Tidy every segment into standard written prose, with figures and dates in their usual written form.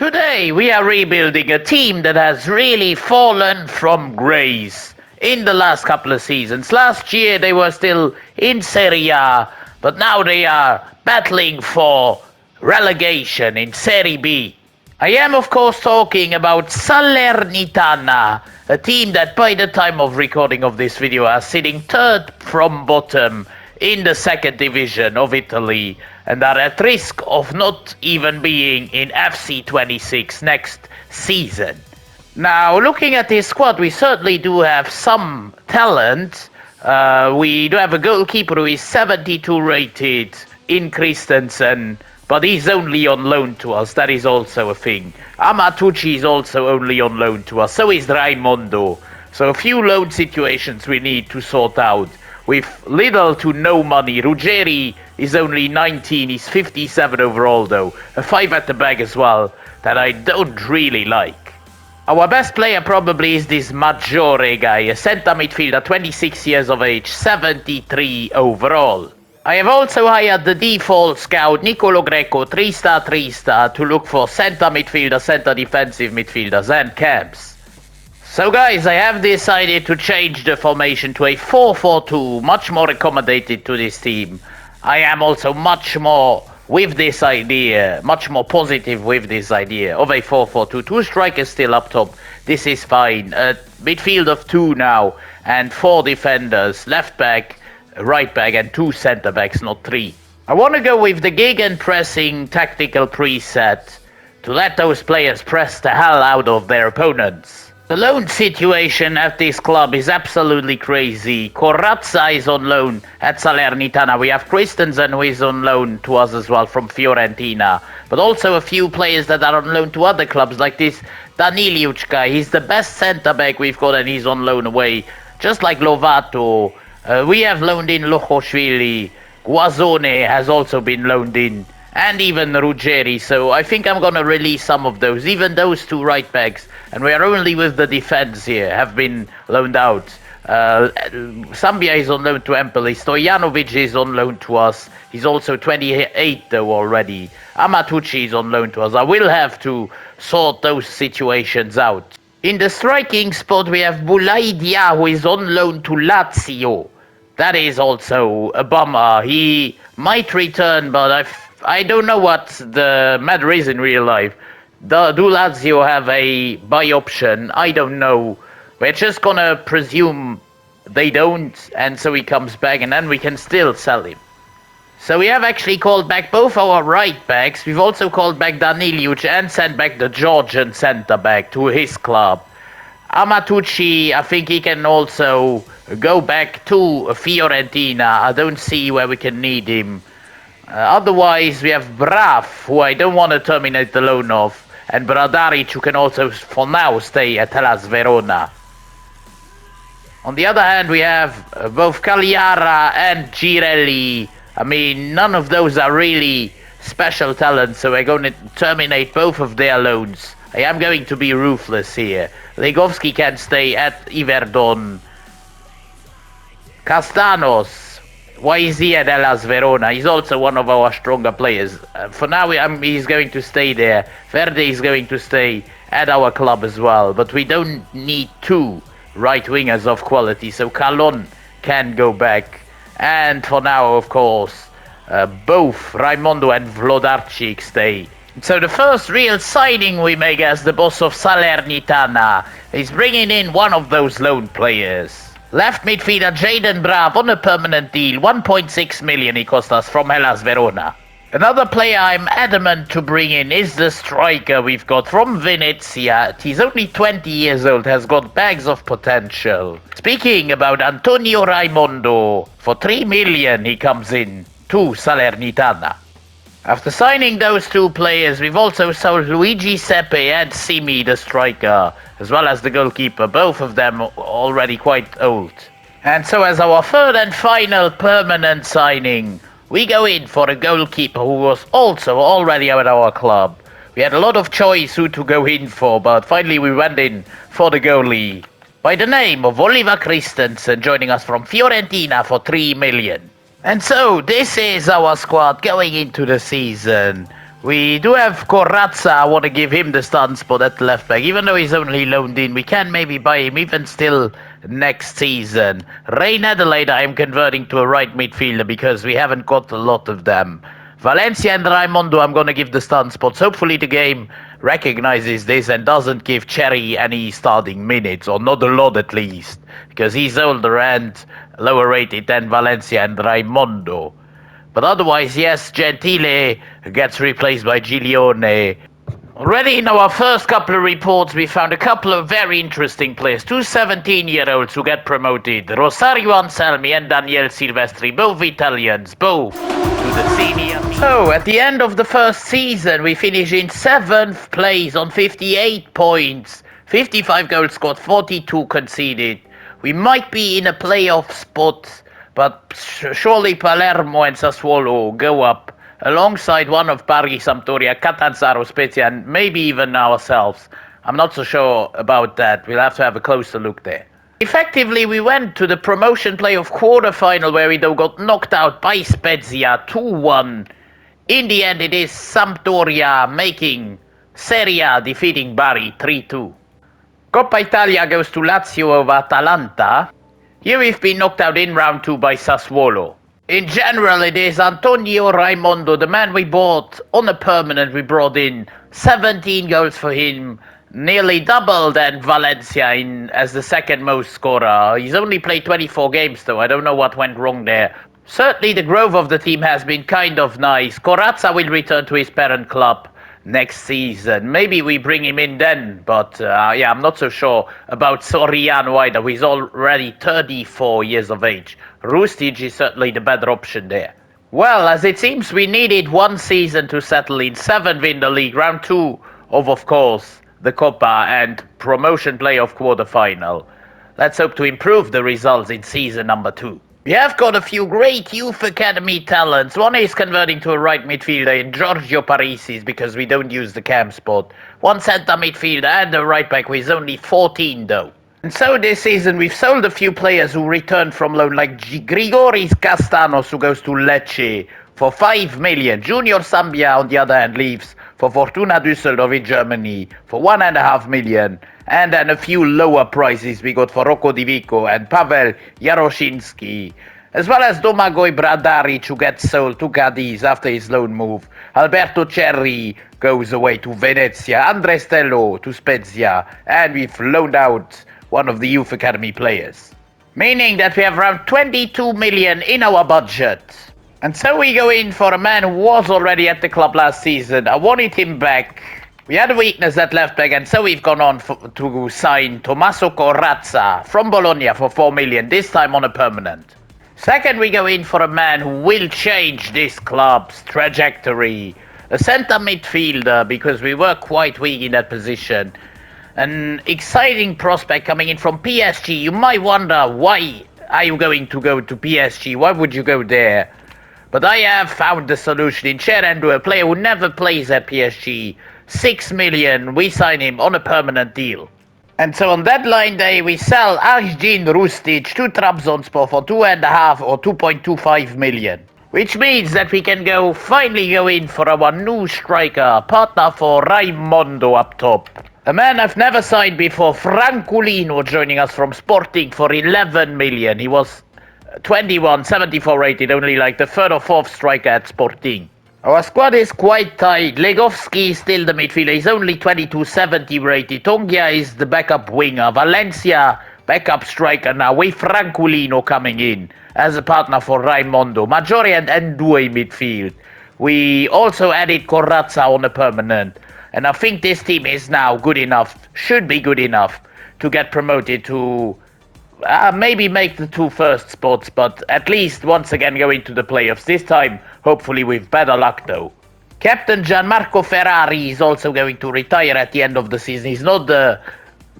Today we are rebuilding a team that has really fallen from grace in the last couple of seasons. Last year they were still in Serie A, but now they are battling for relegation in Serie B. I am of course talking about Salernitana, a team that by the time of recording of this video are sitting third from bottom in the second division of Italy and are at risk of not even being in FC26 next season. Now, looking at this squad, we certainly do have some talent. We do have a goalkeeper who is 72 rated in Christensen, but he's only on loan to us. That is also a thing. Amatucci is also only on loan to us. So is Raimondo. So a few loan situations we need to sort out. With little to no money. Ruggeri is only 19, he's 57 overall though. A 5 at the back as well, that I don't really like. Our best player probably is this Maggiore guy, a centre midfielder, 26 years of age, 73 overall. I have also hired the default scout, Nicolo Greco, 3-star, 3-star, to look for centre midfielder, centre defensive midfielders and camps. So guys, I have decided to change the formation to a 4-4-2, much more accommodated to this team. I am also much more with this idea, much more positive with this idea of a 4-4-2. 2 strikers still up top, this is fine. A midfield of 2 now, and 4 defenders, left back, right back, and 2 centre backs, not 3. I want to go with the gegenpressing tactical preset to let those players press the hell out of their opponents. The loan situation at this club is absolutely crazy. Corazza is on loan at Salernitana. We have Christensen who is on loan to us as well from Fiorentina. But also a few players that are on loan to other clubs like this Daniliuc guy. He's the best centre-back we've got and he's on loan away. Just like Lovato. We have loaned in Lochoshvili. Guazzone has also been loaned in. And even Ruggeri, so I think I'm going to release some of those, even those 2 right backs. And we are only with the defense here, have been loaned out. Sambia is on loan to Empoli, Stojanovic is on loan to us. He's also 28 though already. Amatucci is on loan to us. I will have to sort those situations out. In the striking spot we have Bulaidia who is on loan to Lazio. That is also a bummer. He might return, but I don't know what the matter is in real life. Do Lazio have a buy option? I don't know. We're just gonna presume they don't, and so he comes back, and then we can still sell him. So we have actually called back both our right backs. We've also called back Daniliuc and sent back the Georgian centre back to his club. Amatucci, I think he can also go back to Fiorentina. I don't see where we can need him. Otherwise, we have Brav, who I don't want to terminate the loan of, and Bradaric, who can also, for now, stay at Hellas Verona. On the other hand, we have both Cagliara and Girelli. I mean, none of those are really special talents, so we're going to terminate both of their loans. I am going to be ruthless here. Legovski can stay at Iverdon. Castanos. Why is he at Hellas Verona? He's also one of our stronger players. For now, he's going to stay there. Verde is going to stay at our club as well. But we don't need 2 right wingers of quality. So Calon can go back. And for now, of course, both Raimondo and Vlodarczyk stay. So the first real signing we make as the boss of Salernitana is bringing in one of those loan players. Left midfielder Jaden Brav on a permanent deal, 1.6 million he cost us from Hellas Verona. Another player I'm adamant to bring in is the striker we've got from Venezia. He's only 20 years old, has got bags of potential. Speaking about Antonio Raimondo, for 3 million he comes in to Salernitana. After signing those 2 players, we've also sold Luigi Sepe and Simi, the striker, as well as the goalkeeper, both of them already quite old. And so as our third and final permanent signing, we go in for a goalkeeper who was also already at our club. We had a lot of choice who to go in for, but finally we went in for the goalie, by the name of Oliver Christensen, joining us from Fiorentina for 3 million. And so, this is our squad going into the season. We do have Corazza. I want to give him the starting spot at left back. Even though he's only loaned in, we can maybe buy him even still next season. Rain Adelaide, I am converting to a right midfielder because we haven't got a lot of them. Valencia and Raimondo, I'm going to give the starting spots. Hopefully the game recognizes this and doesn't give Cherry any starting minutes, or not a lot at least, because he's older and lower rated than Valencia and Raimondo. But otherwise, yes, Gentile gets replaced by Giglione. Already in our first couple of reports, we found a couple of very interesting players. Two 17-year-olds who get promoted. Rosario Anselmi and Daniel Silvestri, both Italians, both to the senior. So, at the end of the first season, we finish in 7th place on 58 points. 55 goals scored, 42 conceded. We might be in a playoff spot, but surely Palermo and Sassuolo go up alongside one of Paris, Sampdoria, Catanzaro, Spezia, and maybe even ourselves. I'm not so sure about that. We'll have to have a closer look there. Effectively, we went to the promotion playoff quarterfinal where we though got knocked out by Spezia 2-1. In the end, it is Sampdoria making Serie A defeating Bari 3-2. Coppa Italia goes to Lazio over Atalanta. Here we've been knocked out in round 2 by Sassuolo. In general, it is Antonio Raimondo, the man we bought on a permanent. We brought in 17 goals for him, nearly double than Valencia as the second most scorer. He's only played 24 games though. I don't know what went wrong there. Certainly the growth of the team has been kind of nice. Corazza will return to his parent club next season. Maybe we bring him in then, but I'm not so sure about Soriano either. He's already 34 years of age. Rustic is certainly the better option there. Well, as it seems, we needed one season to settle in 7th in the league, round 2 of course, the Coppa and promotion playoff quarterfinal. Let's hope to improve the results in season number 2. We have got a few great youth academy talents. One is converting to a right midfielder in Giorgio Parisis because we don't use the cam spot. One centre midfielder and a right back who is only 14 though. And so this season we've sold a few players who returned from loan, like Grigoris Castanos, who goes to Lecce for 5 million. Junior Sambia on the other hand leaves for Fortuna Düsseldorf in Germany for 1.5 million. And then a few lower prices we got for Rocco Di Vico and Pavel Yaroshinsky, as well as Domagoj Bradaric, who gets sold to Cadiz after his loan move. Alberto Cerri goes away to Venezia, Andre Stello to Spezia, and we've loaned out one of the youth academy players. Meaning that we have around 22 million in our budget. And so we go in for a man who was already at the club last season. I wanted him back. We had a weakness at left back, and so we've gone on to sign Tommaso Corazza from Bologna for 4 million, this time on a permanent. Second, we go in for a man who will change this club's trajectory. A centre midfielder, because we were quite weak in that position. An exciting prospect coming in from PSG. You might wonder, why are you going to go to PSG? Why would you go there? But I have found the solution in Cherendo, a player who never plays at PSG. 6 million, we sign him on a permanent deal. And so on deadline day, we sell Arsjin Rustic to Trabzonspor for 2.5 or 2.25 million. Which means that we can finally go in for our new striker, partner for Raimondo up top. A man I've never signed before, Franculino, joining us from Sporting for 11 million. He was 21, 74 rated, only like the 3rd or 4th striker at Sporting. Our squad is quite tight. Legovski is still the midfielder. He's only 22, 70 rated. Tongia is the backup winger. Valencia, backup striker now, with Franculino coming in as a partner for Raimondo. Maggiore and Ndue midfield. We also added Corazza on a permanent. And I think this team is now good enough, should be good enough, to get promoted to maybe make the 2 first spots, but at least once again go into the playoffs. This time, hopefully with better luck though. Captain Gianmarco Ferrari is also going to retire at the end of the season. He's not the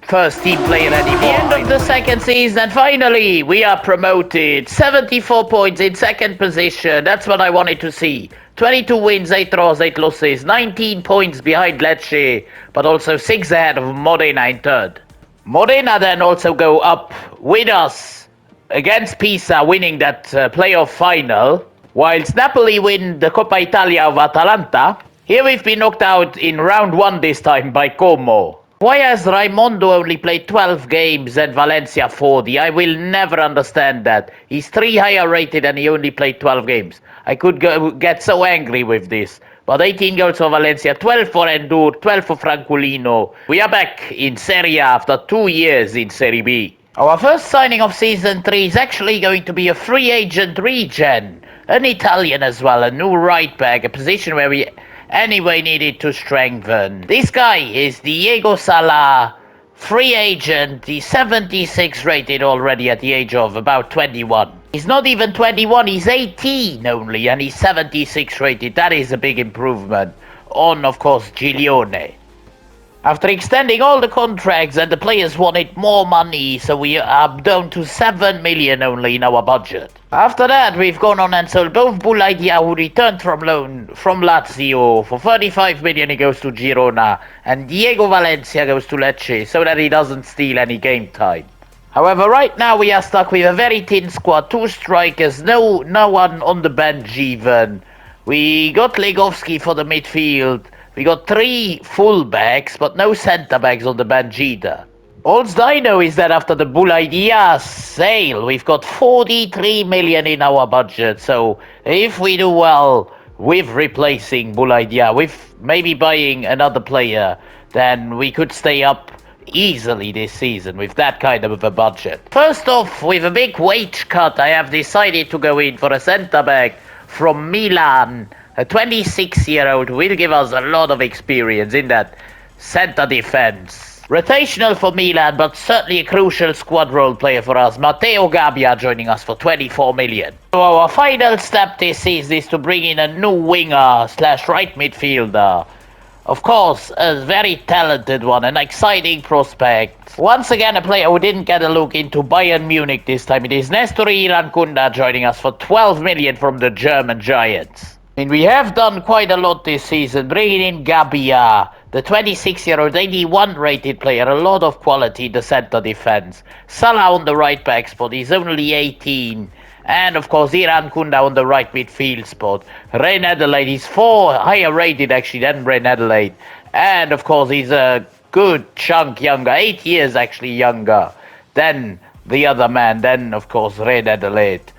first team player anymore. At the end of the second season, and finally, we are promoted. 74 points in second position. That's what I wanted to see. 22 wins, 8 draws, 8 losses. 19 points behind Lecce, but also 6 ahead of Modena in third. Modena then also go up with us against Pisa, winning that playoff final, whilst Napoli win the Coppa Italia of Atalanta. Here we've been knocked out in round 1 this time by Como. Why has Raimondo only played 12 games and Valencia 40? I will never understand that. He's 3 higher rated and he only played 12 games. I could get so angry with this. But 18 goals for Valencia, 12 for Endur, 12 for Francolino. We are back in Serie A after 2 years in Serie B. Our first signing of Season 3 is actually going to be a free agent regen. An Italian as well, a new right back, a position where we anyway needed to strengthen. This guy is Diego Sala, free agent. He's 76 rated already at the age of about 21. He's not even 21, he's 18 only, and he's 76 rated. That is a big improvement on, of course, Giglione. After extending all the contracts and the players wanted more money, so we are down to 7 million only in our budget. After that, we've gone on and sold both Boulaïdia, who returned from loan from Lazio. For 35 million he goes to Girona, and Diego Valencia goes to Lecce, so that he doesn't steal any game time. However, right now we are stuck with a very thin squad, 2 strikers, no one on the bench even. We got Legovski for the midfield. We got 3 full-backs, but no centre-backs on the bench either. All I know is that after the Boulaïdia sale, we've got 43 million in our budget. So if we do well with replacing Boulaïdia, with maybe buying another player, then we could stay up easily this season with that kind of a budget. First off, with a big wage cut, I have decided to go in for a centre-back from Milan. A 26-year-old will give us a lot of experience in that centre defense. Rotational for Milan, but certainly a crucial squad role player for us. Matteo Gabbia joining us for 24 million. So our final step this season is to bring in a new winger / right midfielder. Of course, a very talented one, an exciting prospect. Once again, a player who didn't get a look into Bayern Munich this time. It is Nestor Irankunda joining us for 12 million from the German Giants. I mean, we have done quite a lot this season, bringing in Gabbia, the 26-year-old 81 rated player, a lot of quality in the centre defence. Salah on the right back spot, he's only 18. And of course, Irankunda on the right midfield spot. Ray Adelaide, he's 4 higher rated actually than Ray Adelaide. And of course, he's a good chunk younger, 8 years actually younger than the other man, then of course Ray Adelaide.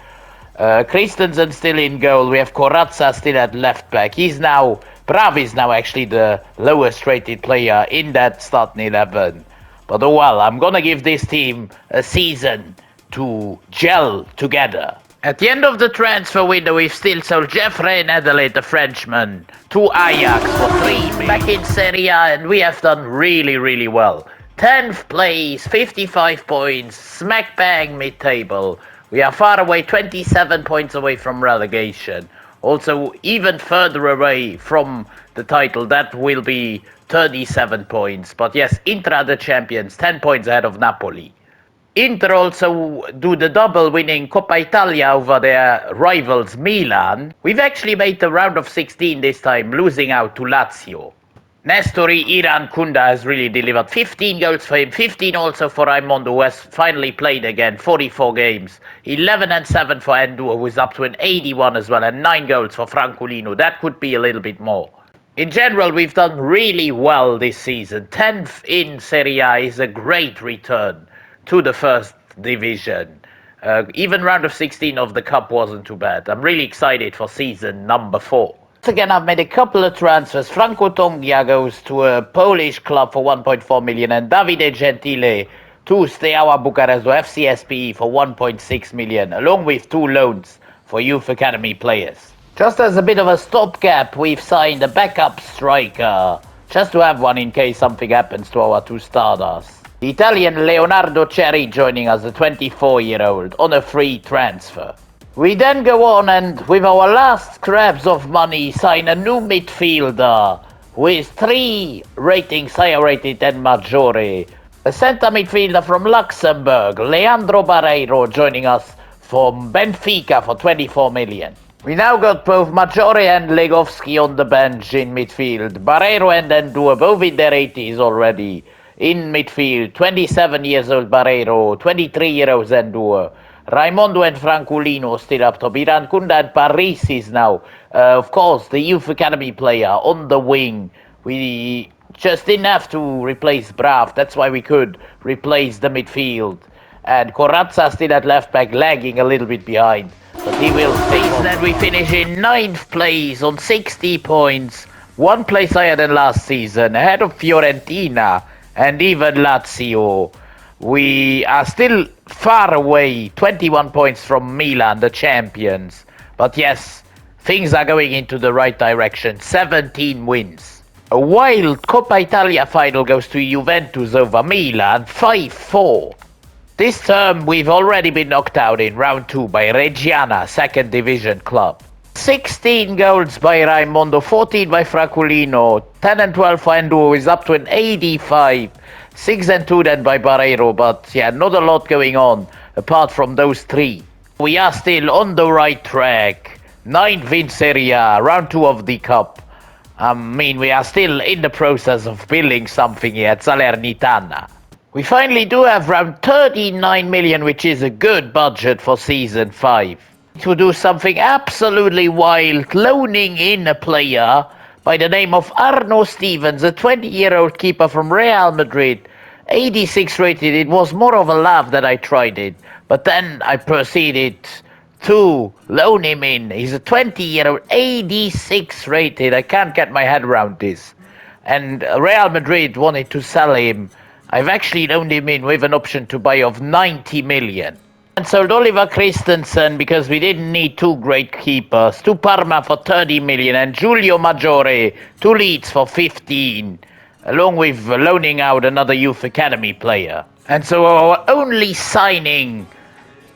Christensen still in goal. We have Corazza still at left back. Brav is now actually the lowest rated player in that starting 11. But oh well, I'm gonna give this team a season to gel together. At the end of the transfer window, we've still sold Jeffrey Adelaide, the Frenchman, to Ajax for 3 million. Back in Serie A, and we have done really, really well. 10th place, 55 points, smack bang mid-table. We are far away, 27 points away from relegation. Also, even further away from the title, that will be 37 points. But yes, Inter are the champions, 10 points ahead of Napoli. Inter also do the double, winning Coppa Italia over their rivals Milan. We've actually made the round of 16 this time, losing out to Lazio. Nestori Irankunda has really delivered. 15 goals for him, 15 also for Raimondo, who has finally played again, 44 games. 11 and 7 for Endur, who is up to an 81 as well, and 9 goals for Francolino. That could be a little bit more. In general, we've done really well this season. 10th in Serie A is a great return to the first division. Even round of 16 of the cup wasn't too bad. I'm really excited for season number 4. Once again, I've made a couple of transfers. Franco Tongia goes to a Polish club for 1.4 million, and Davide Gentile to Steaua Bucharest or FCSPE for 1.6 million, along with 2 loans for youth academy players. Just as a bit of a stopgap, we've signed a backup striker, just to have one in case something happens to our 2 starters. The Italian Leonardo Cerri joining us, a 24-year-old, on a free transfer. We then go on and, with our last scraps of money, sign a new midfielder with 3 ratings higher rated than Maggiore. A centre midfielder from Luxembourg, Leandro Barreiro, joining us from Benfica for 24 million. We now got both Maggiore and Legovski on the bench in midfield. Barreiro and Endur both in their 80s already. In midfield, 27 years old Barreiro, 23-year-old Endur. Raimondo and Franculino still up top. Iran Kunda and Paris is now, of course, the youth academy player on the wing. We just didn't have to replace Brav. That's why we could replace the midfield. And Corazza still at left back, lagging a little bit behind. But he will stay. Then we finish in 9th place on 60 points. 1 place higher than last season, ahead of Fiorentina and even Lazio. We are still far away, 21 points from Milan, the champions. But yes, things are going into the right direction. 17 wins. A wild Coppa Italia final goes to Juventus over Milan, 5-4. This term we've already been knocked out in round 2 by Reggiana, second division club. 16 goals by Raimondo, 14 by Fraculino, 10 and 12 for Enduo is up to an 85, 6 and 2 then by Barreiro, but yeah, not a lot going on apart from those 3. We are still on the right track, 9th in Serie A, round 2 of the cup. We are still in the process of building something here at Salernitana. We finally do have around 39 million, which is a good budget for season 5. To do something absolutely wild, loaning in a player by the name of Arno Stevens, a 20-year-old keeper from Real Madrid, 86 rated. It was more of a laugh that I tried it, but then I proceeded to loan him in. He's a 20-year-old, 86 rated. I can't get my head around this. And Real Madrid wanted to sell him. I've actually loaned him in with an option to buy of 90 million. And sold Oliver Christensen because we didn't need 2 great keepers. To Parma for 30 million and Giulio Maggiore to Leeds for 15. Along with loaning out another youth academy player. And so our only signing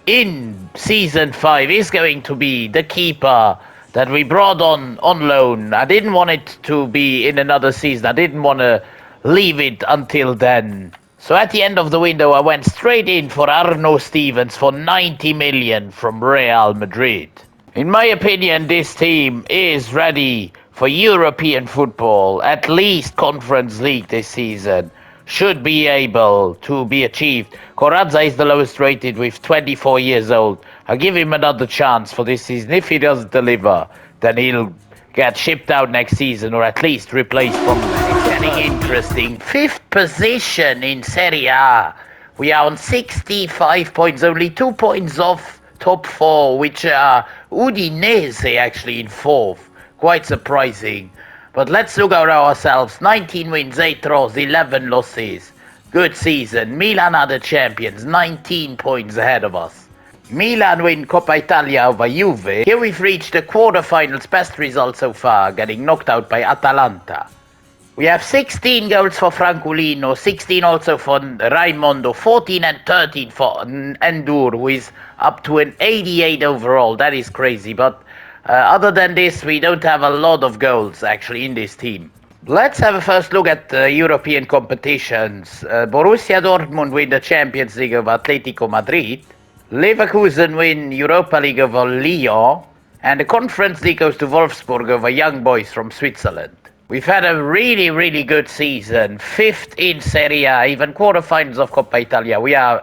in season 5 is going to be the keeper that we brought on loan. I didn't want it to be in another season. I didn't want to leave it until then. So at the end of the window, I went straight in for Arno Stevens for 90 million from Real Madrid. In my opinion, this team is ready for European football, at least Conference League this season. Should be able to be achieved. Corazza is the lowest rated with 24 years old. I'll give him another chance for this season. If he doesn't deliver, then he'll get shipped out next season or at least replaced from getting interesting. 5th position in Serie A. We are on 65 points, only 2 points off top 4, which are Udinese actually in 4th. Quite surprising. But let's look at ourselves. 19 wins, 8 draws, 11 losses. Good season. Milan are the champions, 19 points ahead of us. Milan win Coppa Italia over Juve. Here we've reached the quarterfinals, best result so far, getting knocked out by Atalanta. We have 16 goals for Franculino, 16 also for Raimondo, 14 and 13 for Endur, who is up to an 88 overall. That is crazy, but other than this, we don't have a lot of goals actually in this team. Let's have a first look at the European competitions. Borussia Dortmund win the Champions League over Atletico Madrid. Leverkusen win Europa League over Lyon, and the Conference League goes to Wolfsburg over Young Boys from Switzerland. We've had a really, really good season. 5th in Serie A, even quarterfinals of Coppa Italia. We are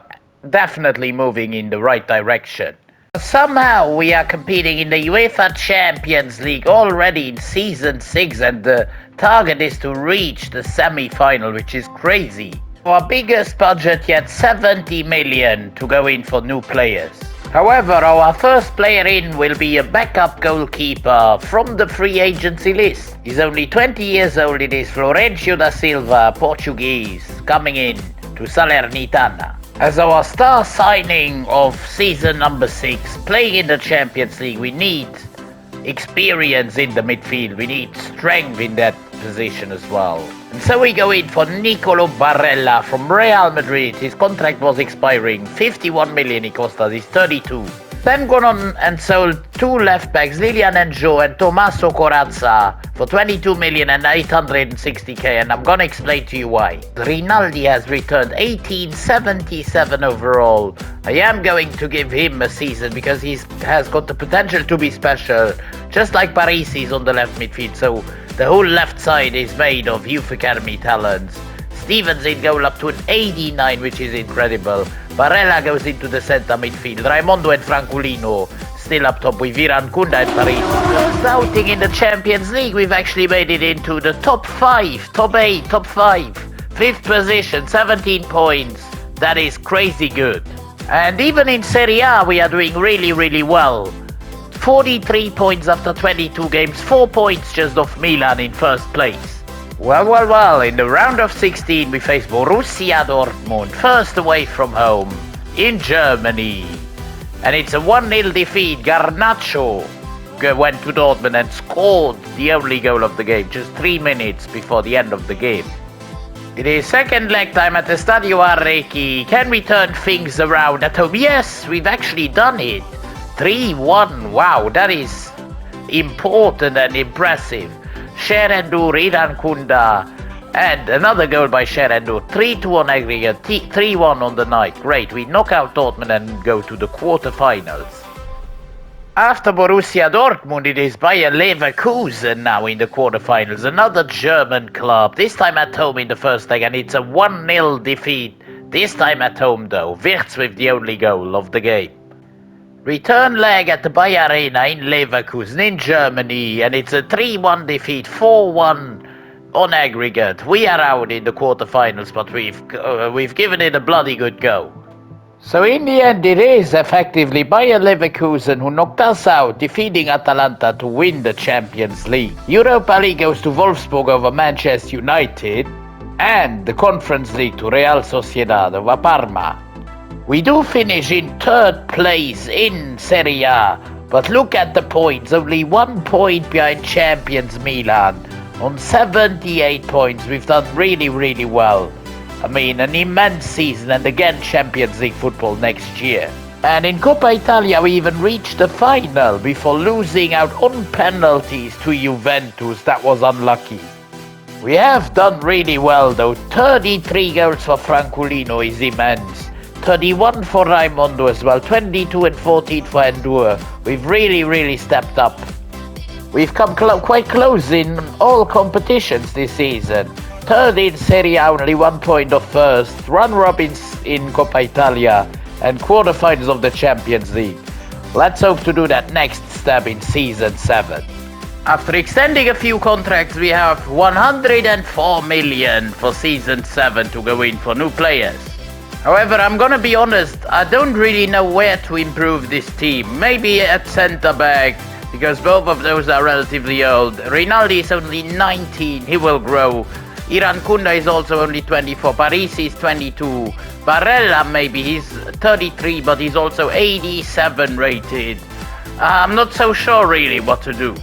definitely moving in the right direction. Somehow we are competing in the UEFA Champions League already in season 6, and the target is to reach the semi-final, which is crazy. Our biggest budget yet, 70 million to go in for new players. However, our first player in will be a backup goalkeeper from the free agency list. He's only 20 years old. It is Florencio da Silva, Portuguese, coming in to Salernitana. As our star signing of season number 6, playing in the Champions League, we need experience in the midfield. We need strength in that position as well. And so we go in for Nicolo Barella from Real Madrid. His contract was expiring. 51 million he cost us. He's 32. Then gone on and sold 2 left backs, Lilian Enjo and Tommaso Corazza, for 22 million and 860k, and I'm gonna explain to you why. Rinaldi has returned 1877 overall. I am going to give him a season because he has got the potential to be special, just like Parisi is on the left midfield, so the whole left side is made of youth academy talents. Stevens in goal up to an 89, which is incredible. Barella goes into the centre midfield. Raimondo and Francolino still up top with Kunda and Paris. First outing in the Champions League, we've actually made it into the top 5, top 8, top 5. 5th position, 17 points. That is crazy good. And even in Serie A, we are doing really, really well. 43 points after 22 games, 4 points just off Milan in first place. Well, in the round of 16 we face Borussia Dortmund, first away from home, in Germany. And it's a 1-0 defeat. Garnacho went to Dortmund and scored the only goal of the game, just 3 minutes before the end of the game. It is second leg time at the Stadio Arechi. Can we turn things around at home? Yes, we've actually done it. 3-1, wow, that is important and impressive. Sherendur, Kunda, and another goal by Sherendur. 3-2 on aggregate, 3-1 on the night. Great, we knock out Dortmund and go to the quarterfinals. After Borussia Dortmund, it is Bayer Leverkusen now in the quarterfinals. Another German club, this time at home in the first leg, and it's a 1-0 defeat. This time at home though, Wirtz with the only goal of the game. Return leg at the Bayer Arena in Leverkusen in Germany, and it's a 3-1 defeat, 4-1 on aggregate. We are out in the quarterfinals, but we've given it a bloody good go. So in the end, it is effectively Bayer Leverkusen who knocked us out, defeating Atalanta to win the Champions League. Europa League goes to Wolfsburg over Manchester United, and the Conference League to Real Sociedad over Parma. We do finish in third place in Serie A, but look at the points, only 1 point behind champions Milan. On 78 points, we've done really, really well. I mean, an immense season, and again Champions League football next year. And in Coppa Italia we even reached the final before losing out on penalties to Juventus. That was unlucky. We have done really well though. 33 goals for Francolino is immense. 31 for Raimondo as well. 22 and 14 for Endur. We've really, really stepped up. We've come quite close in all competitions this season. Third in Serie A, only 1 point off first. Runner-up in Coppa Italia and quarterfinals of the Champions League. Let's hope to do that next step in Season 7. After extending a few contracts, we have 104 million for Season 7 to go in for new players. However, I'm gonna be honest, I don't really know where to improve this team. Maybe at centre-back, because both of those are relatively old. Rinaldi is only 19, he will grow. Kunda is also only 24, Parisi is 22, Barella maybe, he's 33, but he's also 87 rated. I'm not so sure really what to do.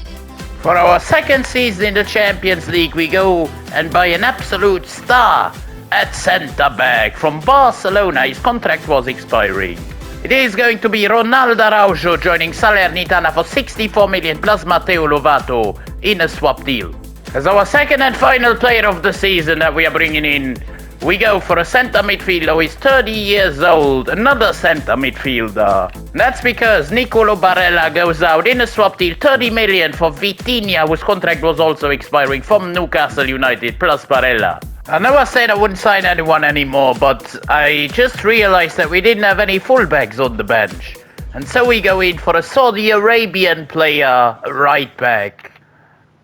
For our second season in the Champions League, we go and buy an absolute star at centre-back from Barcelona. His contract was expiring. It is going to be Ronaldo Araujo joining Salernitana for 64 million plus Matteo Lovato in a swap deal. As our second and final player of the season that we are bringing in, we go for a centre midfielder who is 30 years old, another centre midfielder. That's because Nicolo Barella goes out in a swap deal, 30 million for Vitinha, whose contract was also expiring, from Newcastle United, plus Barella. I know I said I wouldn't sign anyone anymore, but I just realised that we didn't have any fullbacks on the bench. And so we go in for a Saudi Arabian player, right back.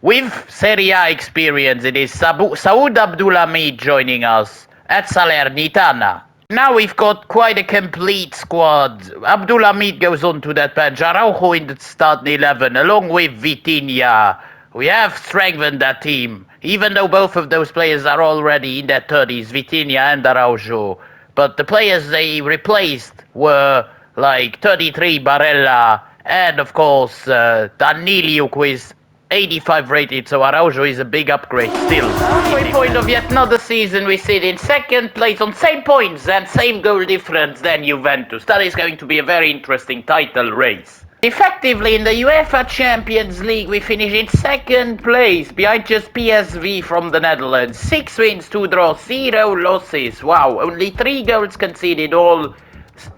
With Serie A experience, it is Saud Abdulhamid joining us at Salernitana. Now we've got quite a complete squad. Abdulhamid goes on to that bench. Araujo in the starting 11, along with Vitinha. We have strengthened that team, even though both of those players are already in their 30s, Vitinha and Araujo. But the players they replaced were like 33 Barella and of course Daniliuk, who is 85 rated, so Araujo is a big upgrade still. Halfway point of yet another season, we sit in second place on same points and same goal difference than Juventus. That is going to be a very interesting title race. Effectively, in the UEFA Champions League, we finish in second place, behind just PSV from the Netherlands. 6 wins, 2 draws, 0 losses. Wow, only 3 goals conceded, all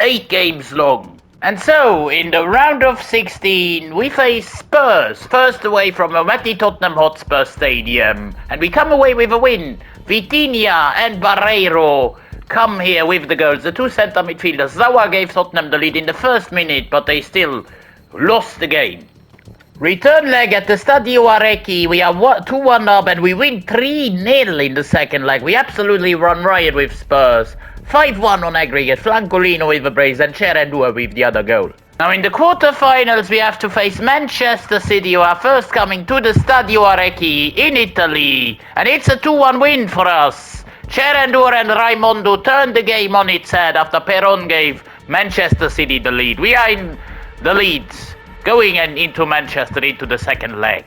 8 games long. And so, in the round of 16, we face Spurs, first away from a mighty Tottenham Hotspur Stadium. And we come away with a win. Vitinha and Barreiro come here with the goals. The two centre midfielders. Zawa gave Tottenham the lead in the first minute, but they still lost the game. Return leg at the Stadio Arecchi. We are 2-1 up and we win 3-0 in the second leg. We absolutely run riot with Spurs. 5-1 on aggregate. Francolino with the brace and Cherendua with the other goal. Now in the quarter-finals we have to face Manchester City, who are first coming to the Stadio Arecchi in Italy. And it's a 2-1 win for us. Cherendua and Raimondo turned the game on its head after Peron gave Manchester City the lead. We are in the lead. Going into Manchester into the second leg.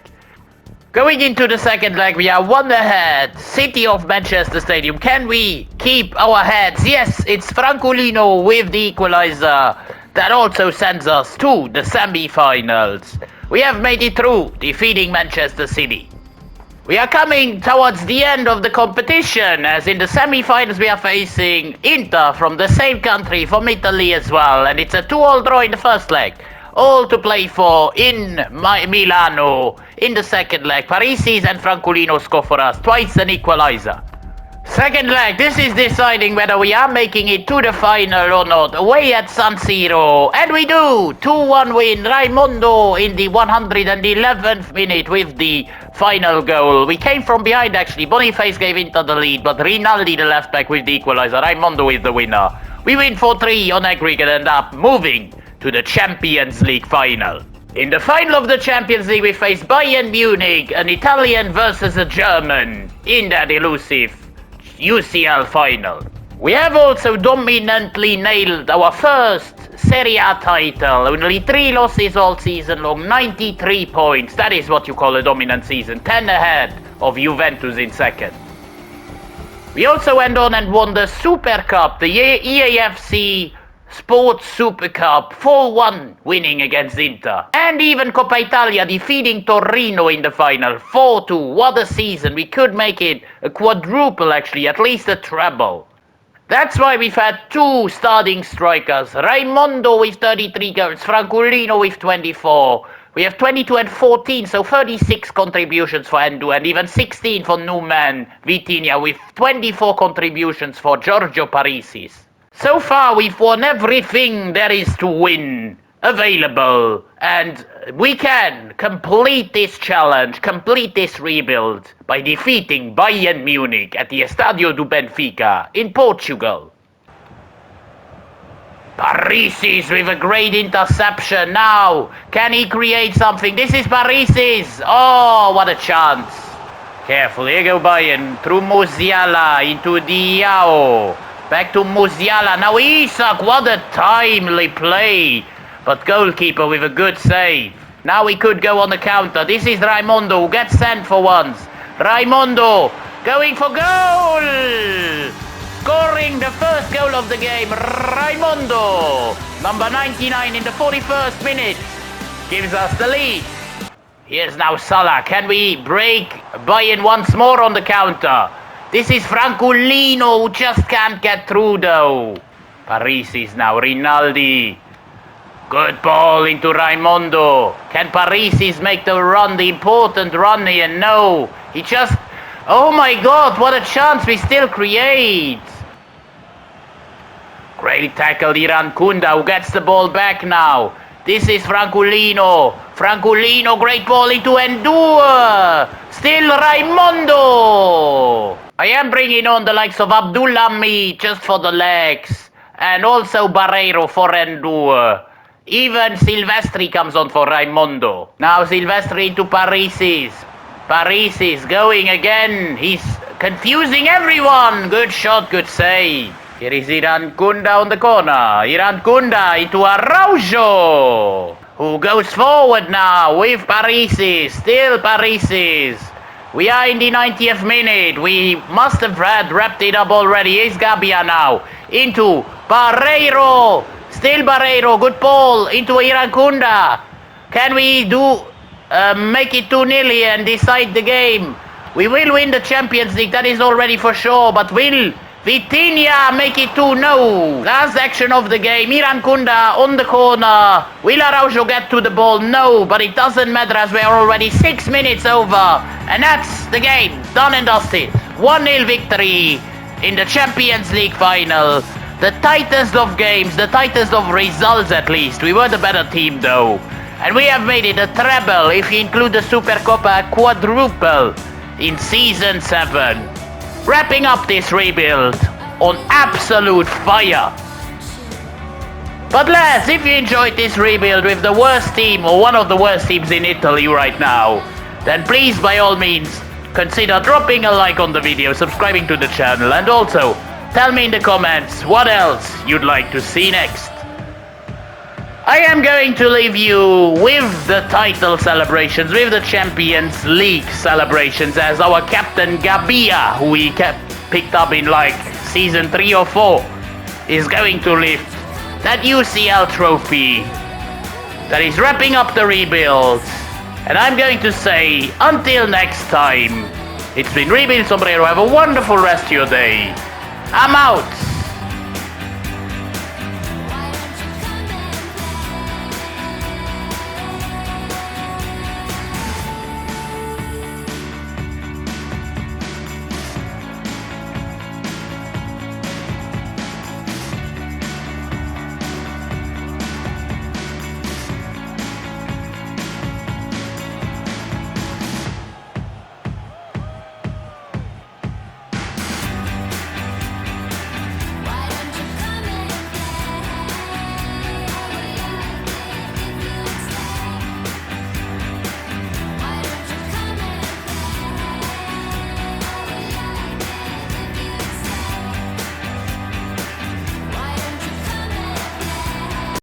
Going into the second leg, we are 1 ahead. City of Manchester Stadium. Can we keep our heads? Yes, it's Francolino with the equalizer. That also sends us to the semi-finals. We have made it through, defeating Manchester City. We are coming towards the end of the competition, as in the semi-finals we are facing Inter from the same country, from Italy as well. And it's a 2-2 draw in the first leg. All to play for in Milano in the second leg. Parisis and Francolino score for us, twice an equalizer. Second leg, this is deciding whether we are making it to the final or not. Away at San Siro, and we do! 2-1 win, Raimondo in the 111th minute with the final goal. We came from behind actually, Boniface gave Inter the lead, but Rinaldi the left back with the equalizer. Raimondo is the winner. We win 4-3 on aggregate and up moving to the Champions League final. In the final of the Champions League, we face Bayern Munich, an Italian versus a German, in that elusive UCL final. We have also dominantly nailed our first Serie A title. Only 3 losses all season long, 93 points. That is what you call a dominant season. 10 ahead of Juventus in second. We also went on and won the Super Cup, the EAFC Sports Super Cup, 4-1 winning against Inter. And even Coppa Italia defeating Torino in the final, 4-2. What a season. We could make it a quadruple actually, at least a treble. That's why we've had 2 starting strikers. Raimondo with 33 goals, Francolino with 24. We have 22 and 14, so 36 contributions for Endu and even 16 for Numan Vitinha with 24 contributions for Giorgio Parisis. So far, we've won everything there is to win available, and we can complete this challenge, complete this rebuild, by defeating Bayern Munich at the Estadio do Benfica in Portugal. Parisis with a great interception now. Can he create something? This is Parisis. Oh, what a chance. Careful, here go Bayern through Musiala into Diao. Back to Musiala, now Isak, what a timely play. But goalkeeper with a good save. Now we could go on the counter. This is Raimondo who gets sent for once. Raimondo going for goal! Scoring the first goal of the game, Raimondo. Number 99 in the 41st minute. Gives us the lead. Here's now Salah. Can we break Bayern once more on the counter? This is Francolino who just can't get through though. Parisis now, Rinaldi. Good ball into Raimondo. Can Parisis make the run, the important run here? No. He just... Oh my god, what a chance we still create. Great tackle, Irankunda, who gets the ball back now. This is Francolino. Francolino, great ball into Endure. Still Raimondo. I am bringing on the likes of Abdulhamid just for the legs. And also Barreiro for Endure. Even Silvestri comes on for Raimondo. Now Silvestri into Parisis. Parisis going again. He's confusing everyone. Good shot, good save. Here is Irankunda on the corner. Irankunda into Araujo, who goes forward now with Parisis. Still Parisis. We are in the 90th minute. We must have wrapped it up already. Here's Gabia now. Into Barreiro. Still Barreiro. Good ball into Irankunda. Can we make it 2-0 and decide the game? We will win the Champions League. That is already for sure. But will Vitinha make it 2-0? Last action of the game. Irankunda on the corner. Will Araujo get to the ball? No, but it doesn't matter as we are already 6 minutes over. And that's the game. Done and dusted. 1-0 victory in the Champions League final. The tightest of games, the tightest of results at least. We were the better team though. And we have made it a treble, if you include the Supercopa, a quadruple in Season 7. Wrapping up this rebuild on absolute fire. But lads, if you enjoyed this rebuild with the worst team or one of the worst teams in Italy right now, then please by all means consider dropping a like on the video, subscribing to the channel, and also tell me in the comments what else you'd like to see next. I am going to leave you with the title celebrations, with the Champions League celebrations, as our captain Gabbia, who we picked up in like Season 3 or 4, is going to lift that UCL trophy that is wrapping up the rebuild. And I'm going to say, until next time, it's been Rebuild Sombrero. Have a wonderful rest of your day. I'm out.